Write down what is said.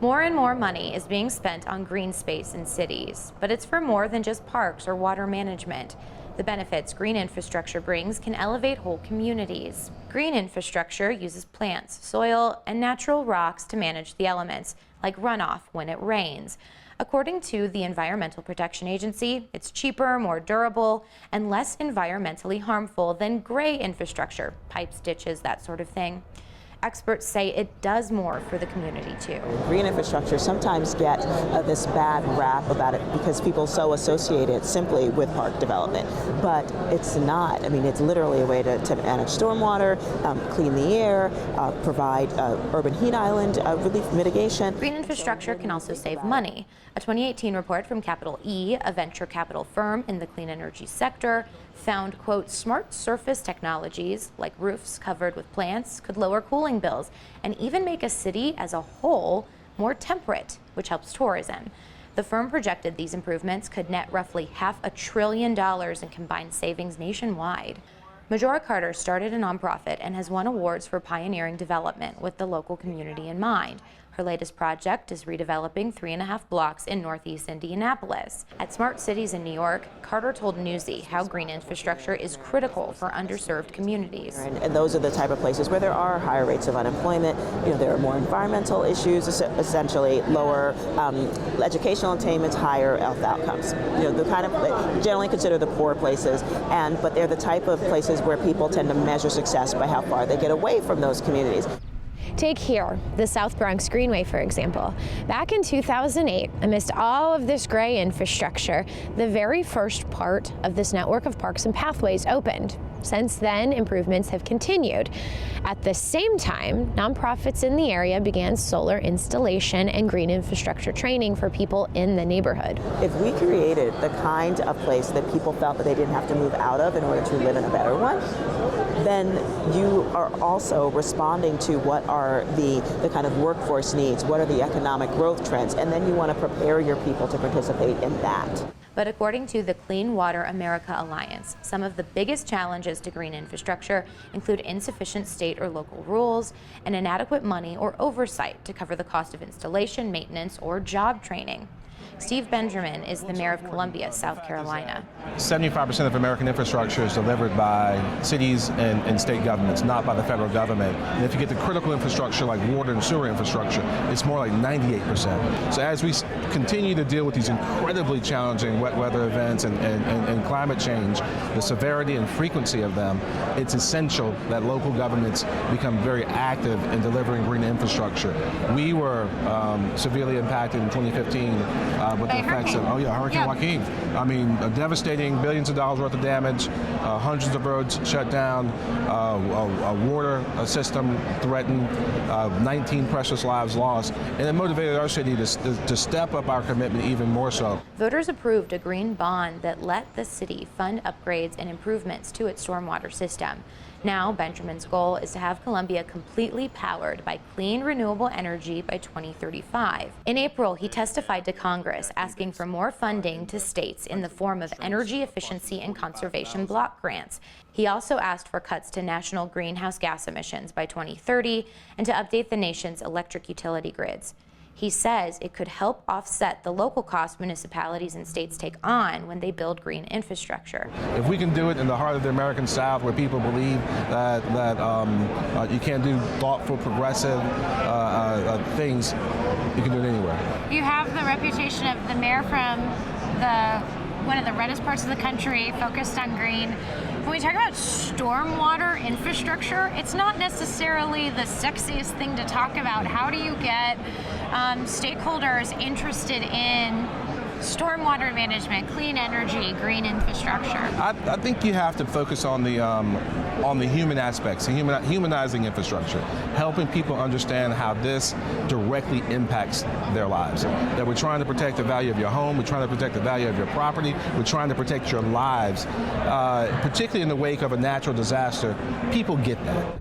More and more money is being spent on green space in cities, but it's for more than just parks or water management. The benefits green infrastructure brings can elevate whole communities. Green infrastructure uses plants, soil, and natural rocks to manage the elements, like runoff when it rains. According to the Environmental Protection Agency, it's cheaper, more durable, and less environmentally harmful than gray infrastructure, pipes, ditches, that sort of thing. Experts say it does more for the community too. Green infrastructure sometimes get this bad rap about it because people so associate it simply with park development, but it's not. I mean, it's literally a way to manage stormwater, clean the air, provide urban heat island relief mitigation. Green infrastructure can also save money. A 2018 report from Capital E, a venture capital firm in the clean energy sector, found, quote, smart surface technologies like roofs covered with plants could lower cooling bills and even make a city as a whole more temperate, which helps tourism. The firm projected these improvements could net roughly $500 billion in combined savings nationwide. Majora Carter started a nonprofit and has won awards for pioneering development with the local community in mind. Her latest project is redeveloping 3.5 blocks in northeast Indianapolis. At Smart Cities in New York, Carter told Newsy how green infrastructure is critical for underserved communities. And those are the type of places where there are higher rates of unemployment. You know, there are more environmental issues, essentially lower educational attainments, higher health outcomes. You know, the kind of generally consider the poor places, but they're the type of places where people tend to measure success by how far they get away from those communities. Take here, the South Bronx Greenway, for example. Back in 2008, amidst all of this gray infrastructure, the very first part of this network of parks and pathways opened. Since then, improvements have continued. At the same time, nonprofits in the area began solar installation and green infrastructure training for people in the neighborhood. If we created the kind of place that people felt that they didn't have to move out of in order to live in a better one, then you are also responding to what are the kind of workforce needs, what are the economic growth trends, and then you want to prepare your people to participate in that. But according to the Clean Water America Alliance, some of the biggest challenges to green infrastructure include insufficient state or local rules and inadequate money or oversight to cover the cost of installation, maintenance, or job training. Steve Benjamin is the mayor of Columbia, South Carolina. 75% of American infrastructure is delivered by cities and state governments, not by the federal government. And if you get the critical infrastructure like water and sewer infrastructure, it's more like 98%. So as we continue to deal with these incredibly challenging wet weather events and climate change, the severity and frequency of them, it's essential that local governments become very active in delivering green infrastructure. We were severely impacted in 2015 with the effects of Hurricane Joaquin. I mean, devastating, billions of dollars worth of damage, hundreds of roads shut down, a water system threatened, 19 precious lives lost, and it motivated our city to step up our commitment even more so. Voters approved a green bond that let the city fund upgrades and improvements to its stormwater system. Now, Benjamin's goal is to have Columbia completely powered by clean, renewable energy by 2035. In April, he testified to Congress asking for more funding to states in the form of energy efficiency and conservation block grants. He also asked for cuts to national greenhouse gas emissions by 2030 and to update the nation's electric utility grids. He says it could help offset the local costs municipalities and states take on when they build green infrastructure. If we can do it in the heart of the American South, where people believe that you can't do thoughtful, progressive things, you can do it anywhere. You have the reputation of the mayor from one of the reddest parts of the country, focused on green. When we talk about stormwater infrastructure, it's not necessarily the sexiest thing to talk about. How do you get stakeholders interested in stormwater management, clean energy, green infrastructure? I think you have to focus on the human aspects, humanizing infrastructure, helping people understand how this directly impacts their lives. That we're trying to protect the value of your home, we're trying to protect the value of your property, we're trying to protect your lives, particularly in the wake of a natural disaster. People get that.